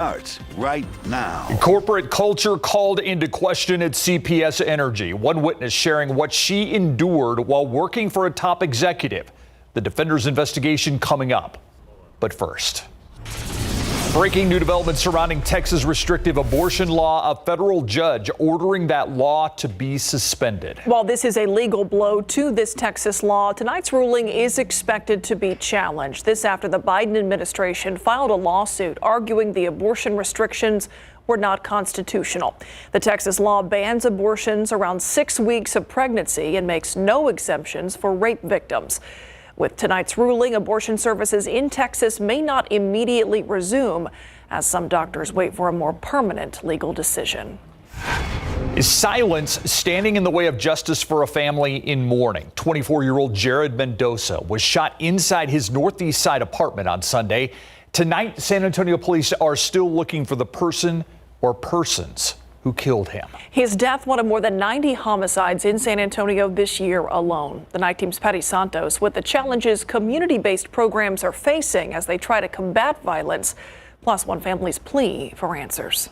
Starts right now. Corporate culture called into question at CPS Energy. One witness sharing what she endured while working for a top executive. The defender's investigation coming up. But first, breaking new developments surrounding Texas' restrictive abortion law. A federal judge ordering that law to be suspended. While this is a legal blow to this Texas law, tonight's ruling is expected to be challenged. This after the Biden administration filed a lawsuit arguing the abortion restrictions were not constitutional. The Texas law bans abortions around 6 weeks of pregnancy and makes no exemptions for rape victims. With tonight's ruling, abortion services in Texas may not immediately resume as some doctors wait for a more permanent legal decision. Is silence standing in the way of justice for a family in mourning? 24-year-old Jared Mendoza was shot inside his northeast side apartment on Sunday. Tonight, San Antonio police are still looking for the person or persons who killed him. His death, one of more than 90 homicides in San Antonio this year alone. The Night Team's Patty Santos with the challenges community-based programs are facing as they try to combat violence, plus one family's plea for answers.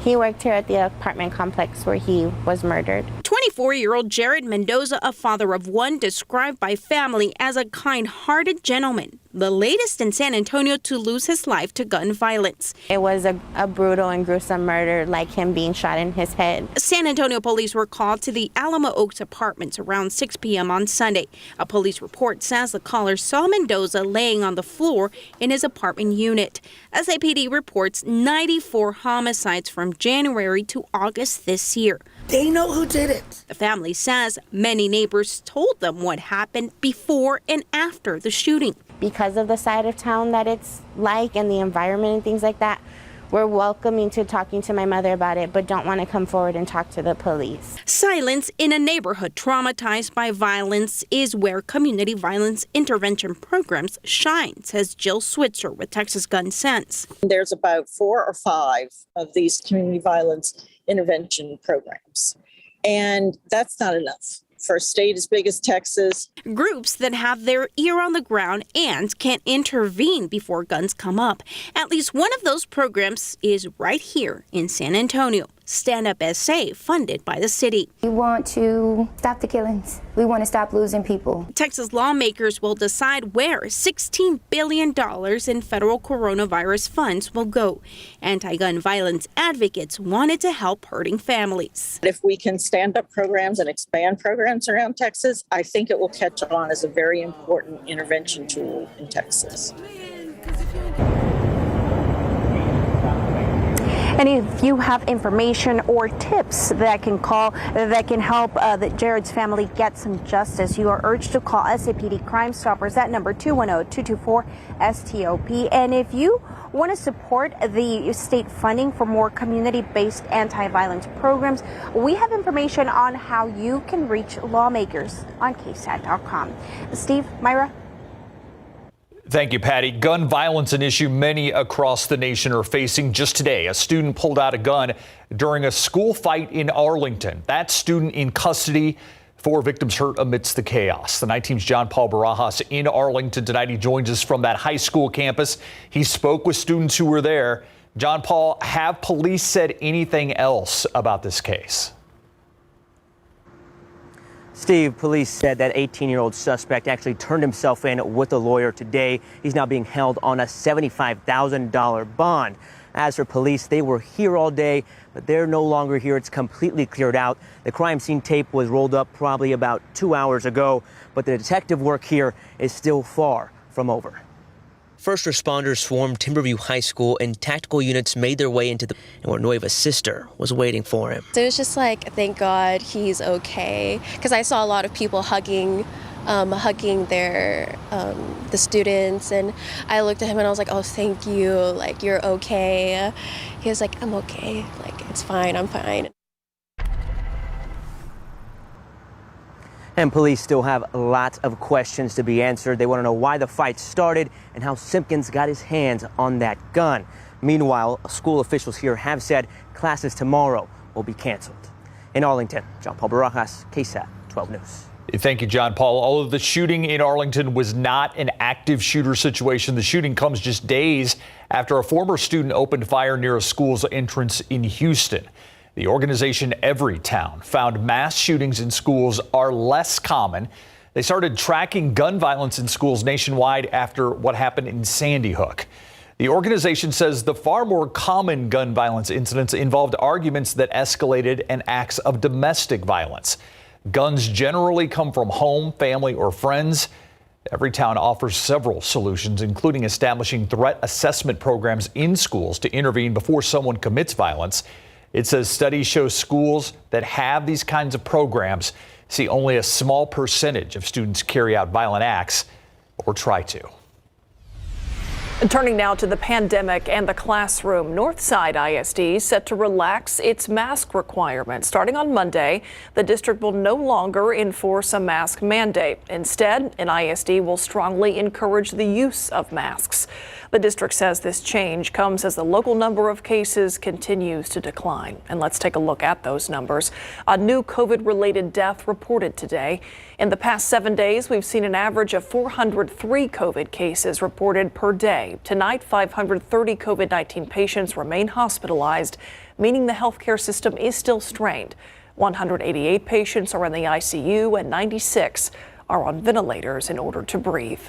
He worked here at the apartment complex where he was murdered. 24-year-old Jared Mendoza, a father of one, described by family as a kind-hearted gentleman, the latest in San Antonio to lose his life to gun violence. It was a brutal and gruesome murder, like him being shot in his head. San Antonio police were called to the Alamo Oaks apartments around 6 p.m. on Sunday. A police report says the caller saw Mendoza laying on the floor in his apartment unit. SAPD reports 94 homicides from January to August this year. They know who did it. The family says many neighbors told them what happened before and after the shooting. Because of the side of town that it's like and the environment and things like that, we're welcoming to talking to my mother about it, but don't want to come forward and talk to the police. Silence in a neighborhood traumatized by violence is where community violence intervention programs shine, says Jill Switzer with Texas Gun Sense. There's about 4 or 5 of these community violence intervention programs, and that's not enough for a state as big as Texas. Groups that have their ear on the ground and can intervene before guns come up. At least one of those programs is right here in San Antonio. Stand Up SA, funded by the city. We want to stop the killings. We want to stop losing people. Texas lawmakers will decide where $16 billion in federal coronavirus funds will go. Anti-gun violence advocates wanted to help hurting families. If we can stand up programs and expand programs around Texas, I think it will catch on as a very important intervention tool in Texas. And if you have information or tips that can help Jared's family get some justice, you are urged to call SAPD Crime Stoppers at number 210-224-STOP. And if you want to support the state funding for more community-based anti-violence programs, we have information on how you can reach lawmakers on KSAT.com. Steve, Myra. Thank you, Patty. Gun violence, an issue many across the nation are facing. Just today, a student pulled out a gun during a school fight in Arlington. That student in custody, 4 victims hurt amidst the chaos. The Night Team's John Paul Barajas in Arlington tonight. He joins us from that high school campus. He spoke with students who were there. John Paul, have police said anything else about this case? Steve, police said that 18-year-old suspect actually turned himself in with a lawyer today. He's now being held on a $75,000 bond. As for police, they were here all day, but they're no longer here. It's completely cleared out. The crime scene tape was rolled up probably about 2 hours ago, but the detective work here is still far from over. First responders swarmed Timberview High School and tactical units made their way into where Nueva's sister was waiting for him. So it was just like, thank God he's okay, because I saw a lot of people hugging their the students, and I looked at him and I was like, oh, thank you, like, you're okay. He was like, I'm okay, like, it's fine, I'm fine. And police still have lots of questions to be answered. They want to know why the fight started and how Simpkins got his hands on that gun. Meanwhile, school officials here have said classes tomorrow will be canceled. In Arlington, John Paul Barajas, KSAT 12 News. Thank you, John Paul. Although the shooting in Arlington was not an active shooter situation, the shooting comes just days after a former student opened fire near a school's entrance in Houston. The organization Everytown found mass shootings in schools are less common. They started tracking gun violence in schools nationwide after what happened in Sandy Hook. The organization says the far more common gun violence incidents involved arguments that escalated and acts of domestic violence. Guns generally come from home, family, or friends. Everytown offers several solutions, including establishing threat assessment programs in schools to intervene before someone commits violence. It says studies show schools that have these kinds of programs see only a small percentage of students carry out violent acts or try to. And turning now to the pandemic and the classroom, Northside ISD set to relax its mask requirements. Starting on Monday, the district will no longer enforce a mask mandate. Instead, an ISD will strongly encourage the use of masks. The district says this change comes as the local number of cases continues to decline. And let's take a look at those numbers. A new COVID-related death reported today. In the past 7 days, we've seen an average of 403 COVID cases reported per day. Tonight, 530 COVID-19 patients remain hospitalized, meaning the healthcare system is still strained. 188 patients are in the ICU and 96 are on ventilators in order to breathe.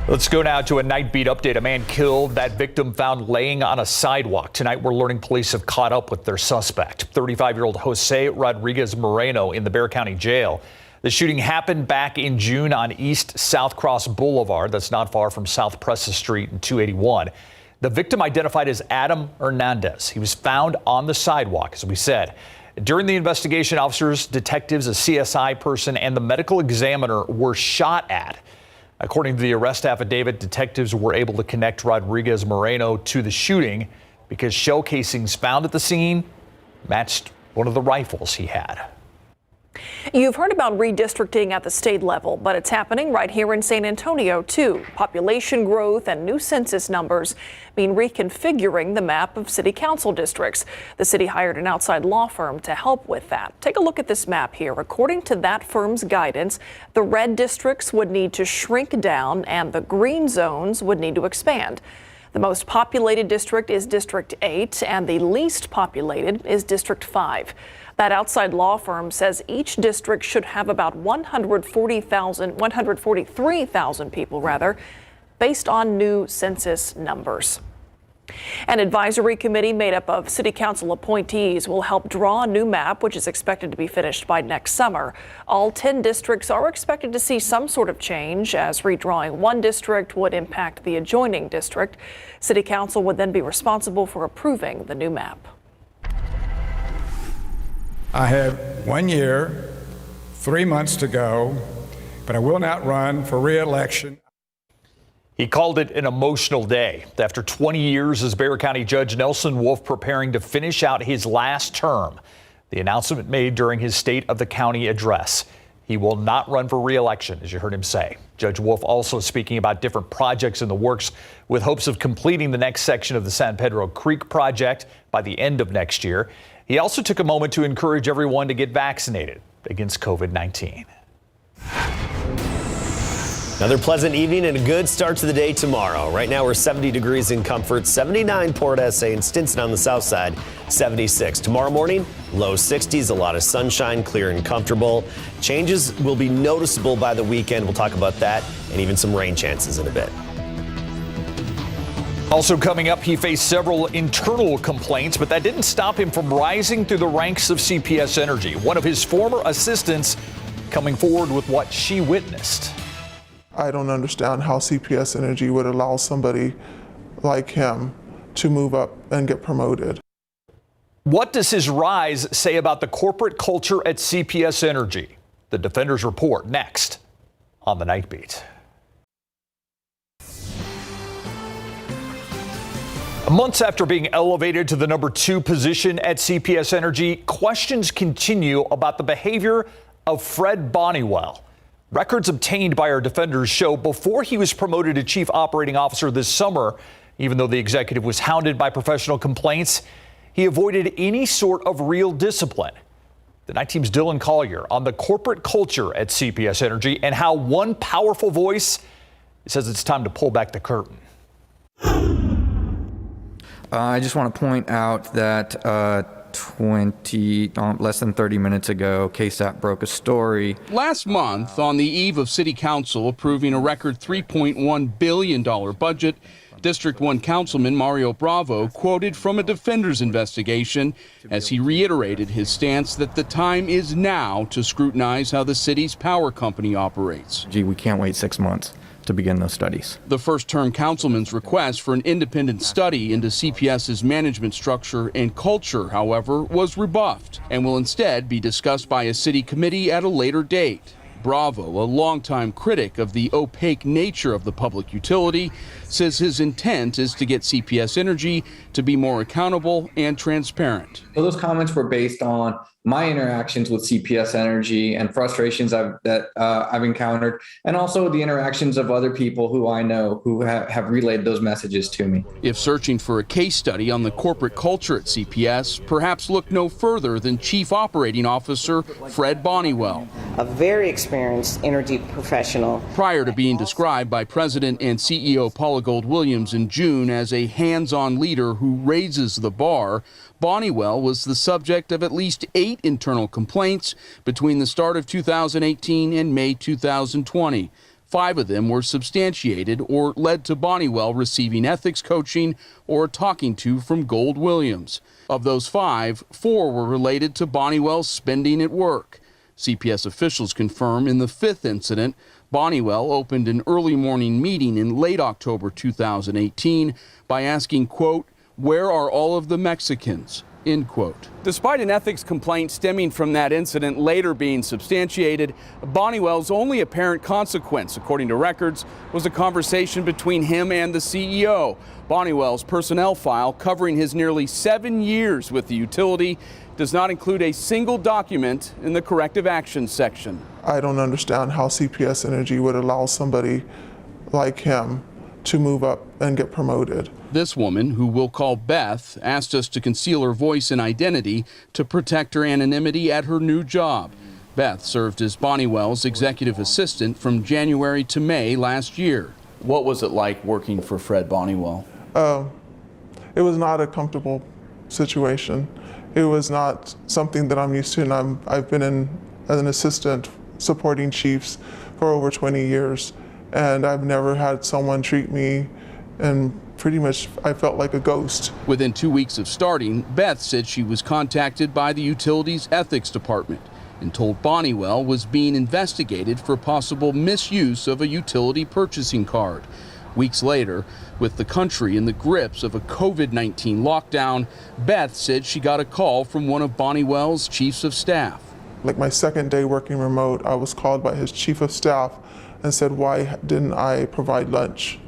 Let's go now to a Nightbeat update. A man killed, that victim found laying on a sidewalk. Tonight, we're learning police have caught up with their suspect, 35-year-old Jose Rodriguez Moreno, in the Bexar County Jail. The shooting happened back in June on East South Cross Boulevard. That's not far from South Presa Street and 281. The victim identified as Adam Hernandez. He was found on the sidewalk, as we said. During the investigation, officers, detectives, a CSI person, and the medical examiner were shot at. According to the arrest affidavit, detectives were able to connect Rodriguez Moreno to the shooting because shell casings found at the scene matched one of the rifles he had. You've heard about redistricting at the state level, but it's happening right here in San Antonio, too. Population growth and new census numbers mean reconfiguring the map of city council districts. The city hired an outside law firm to help with that. Take a look at this map here. According to that firm's guidance, the red districts would need to shrink down and the green zones would need to expand. The most populated district is District 8 and the least populated is District 5. That outside law firm says each district should have about 143,000 people, based on new census numbers. An advisory committee made up of city council appointees will help draw a new map, which is expected to be finished by next summer. All 10 districts are expected to see some sort of change, as redrawing one district would impact the adjoining district. City council would then be responsible for approving the new map. I have 1 year, 3 months to go, but I will not run for re-election. He called it an emotional day. After 20 years as Bexar County Judge, Nelson Wolff preparing to finish out his last term. The announcement made during his State of the County address. He will not run for re-election, as you heard him say. Judge Wolff also speaking about different projects in the works with hopes of completing the next section of the San Pedro Creek project by the end of next year. He also took a moment to encourage everyone to get vaccinated against COVID-19. Another pleasant evening and a good start to the day tomorrow. Right now we're 70 degrees in Comfort, 79 Port SA and Stinson on the south side, 76. Tomorrow morning, low 60s, a lot of sunshine, clear and comfortable. Changes will be noticeable by the weekend. We'll talk about that and even some rain chances in a bit. Also coming up, he faced several internal complaints, but that didn't stop him from rising through the ranks of CPS Energy. One of his former assistants coming forward with what she witnessed. I don't understand how CPS Energy would allow somebody like him to move up and get promoted. What does his rise say about the corporate culture at CPS Energy? The Defenders report next on the Nightbeat. Months after being elevated to the number 2 position at CPS Energy, questions continue about the behavior of Fred Bonnewell. Records obtained by our defenders show before he was promoted to chief operating officer this summer, even though the executive was hounded by professional complaints, he avoided any sort of real discipline. The Night Team's Dylan Collier on the corporate culture at CPS Energy and how one powerful voice says it's time to pull back the curtain. I just want to point out that less than 30 minutes ago, KSAT broke a story. Last month, on the eve of City Council approving a record $3.1 billion budget, District 1 Councilman Mario Bravo quoted from a defender's investigation as he reiterated his stance that the time is now to scrutinize how the city's power company operates. We can't wait 6 months to begin those studies. The first-term councilman's request for an independent study into CPS's management structure and culture, however, was rebuffed and will instead be discussed by a city committee at a later date. Bravo, a longtime critic of the opaque nature of the public utility, says his intent is to get CPS Energy to be more accountable and transparent. So those comments were based on my interactions with CPS Energy and frustrations I've encountered, and also the interactions of other people who I know who have relayed those messages to me. If searching for a case study on the corporate culture at CPS, perhaps look no further than Chief Operating Officer Fred Bonnewell, a very experienced energy professional. Prior to being described by President and CEO Paula Gold Williams in June as a hands-on leader who raises the bar, Bonnewell was the subject of at least 8 internal complaints between the start of 2018 and May 2020. 5 of them were substantiated or led to Bonnewell receiving ethics coaching or a talking to from Gold Williams. Of those 5, 4 were related to Bonnewell's spending at work. CPS officials confirm in the 5th incident, Bonnewell opened an early morning meeting in late October 2018 by asking, quote, "Where are all of the Mexicans?" End quote. Despite an ethics complaint stemming from that incident later being substantiated, Bonnewell's only apparent consequence, according to records, was a conversation between him and the CEO. Bonnewell's personnel file covering his nearly 7 years with the utility does not include a single document in the corrective action section. I don't understand how CPS Energy would allow somebody like him to move up and get promoted. This woman, who we'll call Beth, asked us to conceal her voice and identity to protect her anonymity at her new job. Beth served as Bonnewell's executive assistant from January to May last year. What was it like working for Fred Bonnewell? It was not a comfortable situation. It was not something that I'm used to, and I've been as an assistant supporting chiefs for over 20 years, and I've never had someone treat me, and pretty much I felt like a ghost. Within 2 weeks of starting, Beth said she was contacted by the utility's ethics department and told Bonnewell was being investigated for possible misuse of a utility purchasing card. Weeks later, with the country in the grips of a COVID-19 lockdown, Beth said she got a call from one of Bonnewell's chiefs of staff. Like my second day working remote, I was called by his chief of staff and said, why didn't I provide lunch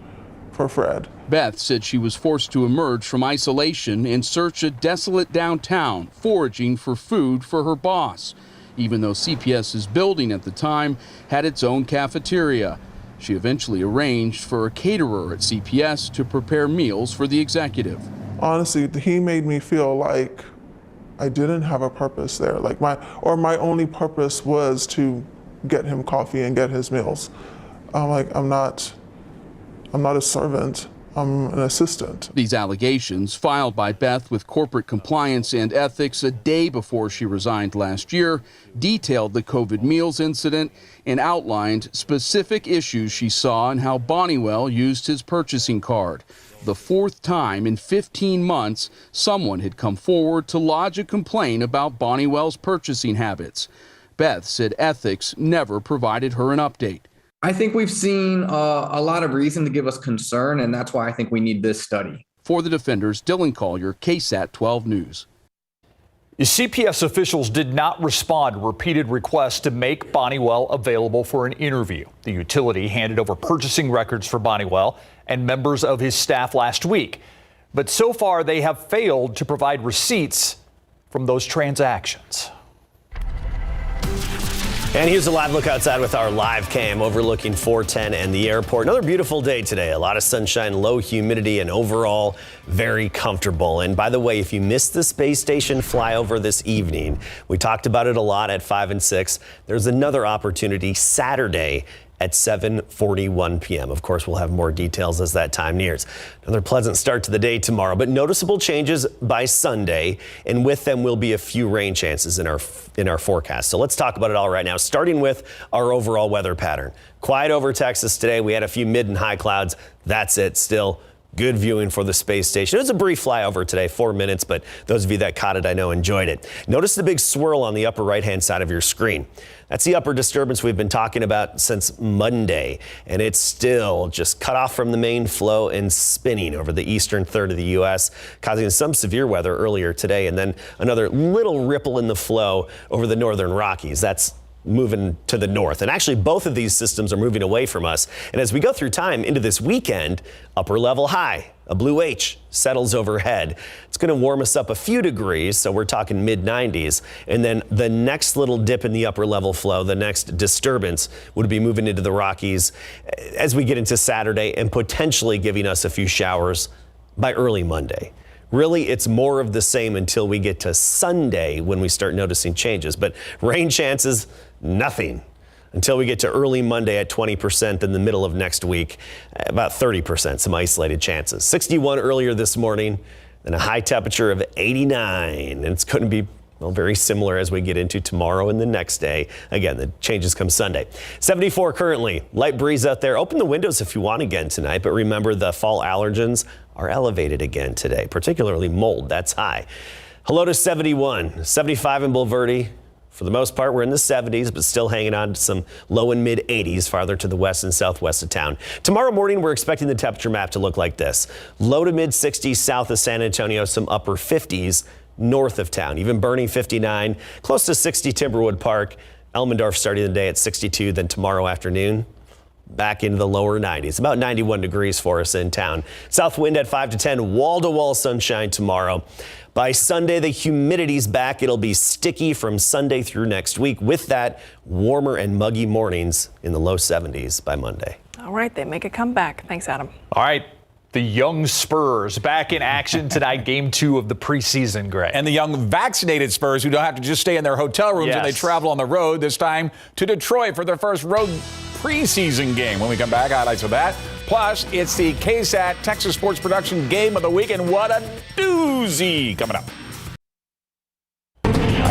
for Fred? Beth said she was forced to emerge from isolation and search a desolate downtown, foraging for food for her boss, even though CPS's building at the time had its own cafeteria. She eventually arranged for a caterer at CPS to prepare meals for the executive. Honestly, he made me feel like I didn't have a purpose there. Like my only purpose was to get him coffee and get his meals. I'm like, I'm not a servant. I'm an assistant. These allegations, filed by Beth with corporate compliance and ethics a day before she resigned last year, detailed the COVID meals incident and outlined specific issues she saw and how Bonnewell used his purchasing card. The 4th time in 15 months, someone had come forward to lodge a complaint about Bonnewell's purchasing habits. Beth said ethics never provided her an update. I think we've seen a lot of reason to give us concern, and that's why I think we need this study. For the defenders, Dylan Collier, KSAT 12 News. CPS officials did not respond to repeated requests to make Bonnewell available for an interview. The utility handed over purchasing records for Bonnewell and members of his staff last week. But so far, they have failed to provide receipts from those transactions. And here's a live look outside with our live cam overlooking 410 and the airport. Another beautiful day today. A lot of sunshine, low humidity, and overall very comfortable. And by the way, if you missed the space station flyover this evening, we talked about it a lot at 5 and 6. There's another opportunity Saturday at 7:41 p.m. Of course, we'll have more details as that time nears. Another pleasant start to the day tomorrow, but noticeable changes by Sunday, and with them will be a few rain chances in our forecast. So let's talk about it all right now, starting with our overall weather pattern. Quiet over Texas today. We had a few mid and high clouds. That's it. Still good viewing for the space station. It was a brief flyover today, 4 minutes, but those of you that caught it, I know, enjoyed it. Notice the big swirl on the upper right-hand side of your screen. That's the upper disturbance we've been talking about since Monday, and it's still just cut off from the main flow and spinning over the eastern third of the U.S., causing some severe weather earlier today, and then another little ripple in the flow over the northern Rockies. That's moving to the north. And actually, both of these systems are moving away from us. And as we go through time into this weekend, upper level high, a blue H, settles overhead. It's going to warm us up a few degrees, so we're talking mid-90s. And then the next little dip in the upper level flow, the next disturbance, would be moving into the Rockies as we get into Saturday and potentially giving us a few showers by early Monday. Really, it's more of the same until we get to Sunday when we start noticing changes. But rain chances, nothing until we get to early Monday at 20%, in the middle of next week, about 30%, some isolated chances. 61 earlier this morning, and a high temperature of 89. And it's going to be very similar as we get into tomorrow and the next day. Again, the changes come Sunday. 74 currently, light breeze out there. Open the windows if you want again tonight, but remember the fall allergens are elevated again today, particularly mold. That's high. Hello to 71, 75 in Bulverde. For the most part, we're in the 70s, but still hanging on to some low and mid 80s farther to the west and southwest of town. Tomorrow morning, we're expecting the temperature map to look like this. Low to mid 60s south of San Antonio, some upper 50s north of town, even burning 59, close to 60 Timberwood Park. Elmendorf starting the day at 62, then tomorrow afternoon back into the lower 90s, about 91 degrees for us in town. South wind at 5 to 10, wall-to-wall sunshine tomorrow. By Sunday, the humidity's back. It'll be sticky from Sunday through next week. With that, warmer and muggy mornings in the low 70s by Monday. All right, they make a comeback. Thanks, Adam. All right. The young Spurs back in action tonight, game 2 of the preseason, Greg. And the young vaccinated Spurs who don't have to just stay in their hotel rooms when they travel on the road, this time to Detroit for their first road preseason game. When we come back, highlights of that. Plus, it's the KSAT Texas Sports Production Game of the Week, and what a doozy coming up.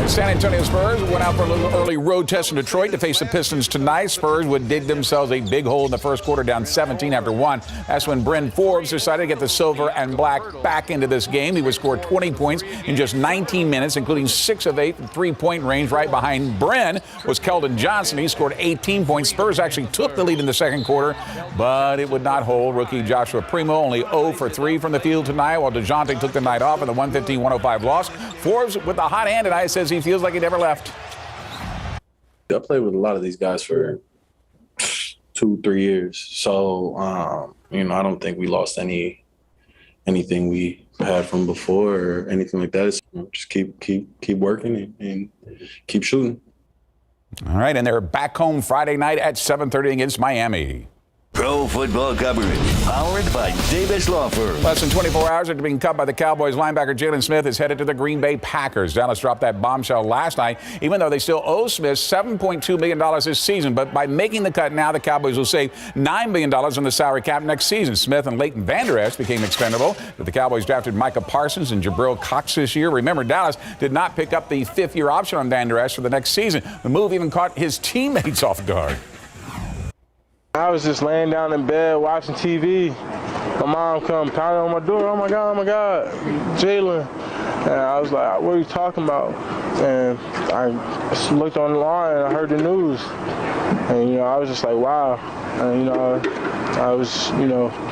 San Antonio Spurs went out for a little early road test in Detroit to face the Pistons tonight. Spurs would dig themselves a big hole in the first quarter, down 17 after 1. That's when Bryn Forbes decided to get the silver and black back into this game. He would score 20 points in just 19 minutes, including 6 of 8 from three-point range. Right behind Bryn was Keldon Johnson. He scored 18 points. Spurs actually took the lead in the second quarter, but it would not hold. Rookie Joshua Primo only 0 for 3 from the field tonight, while DeJounte took the night off in the 115-105 loss. Forbes with the hot hand tonight says he feels like he never left. I played with a lot of these guys for 2-3 years, so I don't think we lost anything we had from before or anything like that. It's, just keep working and keep shooting. All right, and they're back home Friday night at 7:30 against Miami. Pro football coverage, powered by Davis Law Firm. Less than 24 hours after being cut by the Cowboys, linebacker Jalen Smith is headed to the Green Bay Packers. Dallas dropped that bombshell last night, even though they still owe Smith $7.2 million this season. But by making the cut now, the Cowboys will save $9 million on the salary cap next season. Smith and Leighton Vander Esch became expendable, but the Cowboys drafted Micah Parsons and Jabril Cox this year. Remember, Dallas did not pick up the fifth-year option on Vander Esch for the next season. The move even caught his teammates off guard. I was just laying down in bed watching TV. My mom come pounding on my door. Oh my God, Jalen. And I was like, what are you talking about? And I just looked online and I heard the news. And, I was just like, wow. And, I was,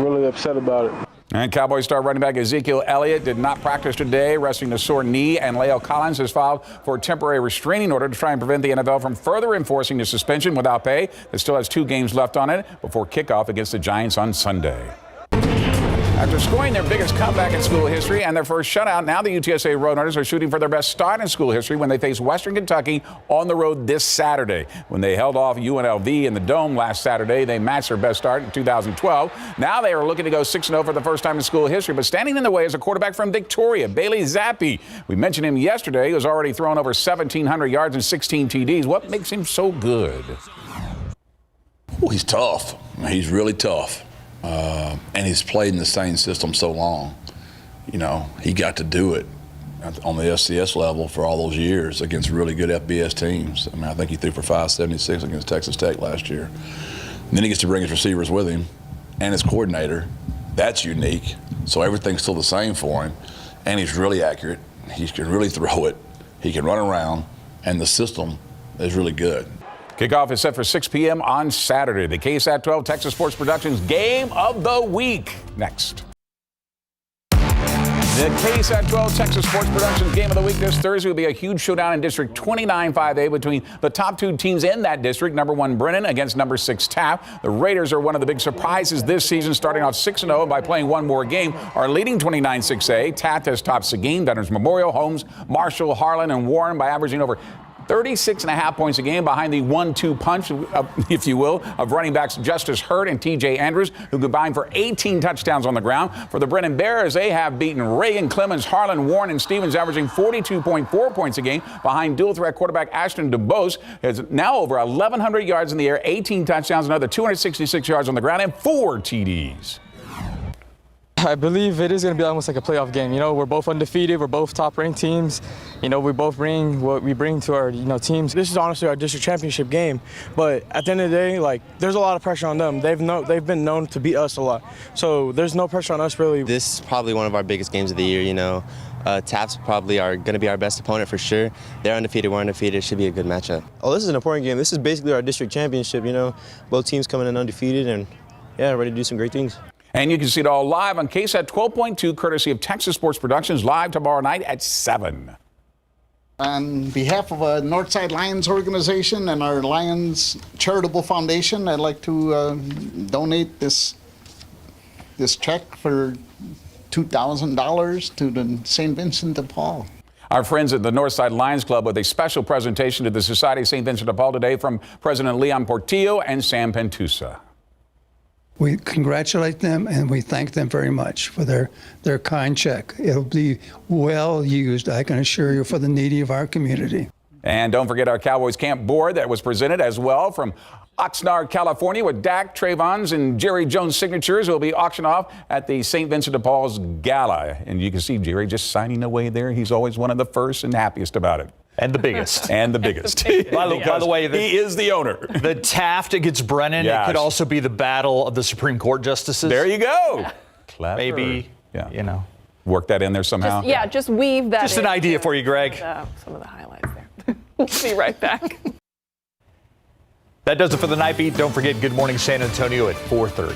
really upset about it. And Cowboys star running back Ezekiel Elliott did not practice today, resting a sore knee, and Leo Collins has filed for a temporary restraining order to try and prevent the NFL from further enforcing the suspension without pay. It still has 2 games left on it before kickoff against the Giants on Sunday. After scoring their biggest comeback in school history and their first shutout, now the UTSA Roadrunners are shooting for their best start in school history when they face Western Kentucky on the road this Saturday. When they held off UNLV in the Dome last Saturday, they matched their best start in 2012. Now they are looking to go 6-0 for the first time in school history, but standing in the way is a quarterback from Victoria, Bailey Zappi. We mentioned him yesterday. He was already thrown over 1,700 yards and 16 TDs. What makes him so good? Well, he's tough. He's really tough. And he's played in the same system so long. You know, he got to do it on the FCS level for all those years against really good FBS teams. I mean, I think he threw for 576 against Texas Tech last year. And then he gets to bring his receivers with him and his coordinator. That's unique. So everything's still the same for him. And he's really accurate. He can really throw it. He can run around. And the system is really good. Kickoff is set for 6 p.m. on Saturday. The KSAT 12 Texas Sports Productions Game of the Week. Next. The KSAT 12 Texas Sports Productions Game of the Week this Thursday will be a huge showdown in District 29-5A between the top two teams in that district, number 1 Brennan against number 6 Taft. The Raiders are one of the big surprises this season, starting off 6-0 by playing one more game, are leading 29-6A. Taft has topped Seguin, Veterans Memorial, Holmes, Marshall, Harlan, and Warren by averaging over 36.5 points a game behind the 1-2 punch, if you will, of running backs Justice Hurt and T.J. Andrews, who combined for 18 touchdowns on the ground. For the Brennan Bears, they have beaten Reagan, Clemens, Harlan, Warren, and Stevens, averaging 42.4 points a game behind dual-threat quarterback Ashton DeBose. Has now over 1,100 yards in the air, 18 touchdowns, another 266 yards on the ground, and 4 TDs. I believe it is going to be almost like a playoff game. You know, we're both undefeated. We're both top-ranked teams. You know, we both bring what we bring to our, teams. This is honestly our district championship game. But at the end of the day, like, there's a lot of pressure on them. They've been known to beat us a lot. So there's no pressure on us, really. This is probably one of our biggest games of the year, Taft's probably are going to be our best opponent for sure. They're undefeated, we're undefeated. It should be a good matchup. Oh, this is an important game. This is basically our district championship, Both teams coming in undefeated and, ready to do some great things. And you can see it all live on KSAT 12.2, courtesy of Texas Sports Productions, live tomorrow night at 7. On behalf of Northside Lions organization and our Lions Charitable Foundation, I'd like to donate this check for $2,000 to the St. Vincent de Paul. Our friends at the Northside Lions Club with a special presentation to the Society of St. Vincent de Paul today from President Leon Portillo and Sam Pentusa. We congratulate them and we thank them very much for their kind check. It'll be well used, I can assure you, for the needy of our community. And don't forget our Cowboys Camp board that was presented as well from Oxnard, California, with Dak, Trayvon's, and Jerry Jones' signatures will be auctioned off at the St. Vincent de Paul's Gala. And you can see Jerry just signing away there. He's always one of the first and happiest about it. And the biggest. And the biggest. By the way, he is the owner. The Taft against Brennan, Yes. It could also be the battle of the Supreme Court justices. There you go. Clever. Maybe, work that in there somehow. Just weave that Just in an idea for you, Greg. Some of the highlights there. We'll be right back. That does it for the Night Beat. Don't forget Good Morning San Antonio at 4:30.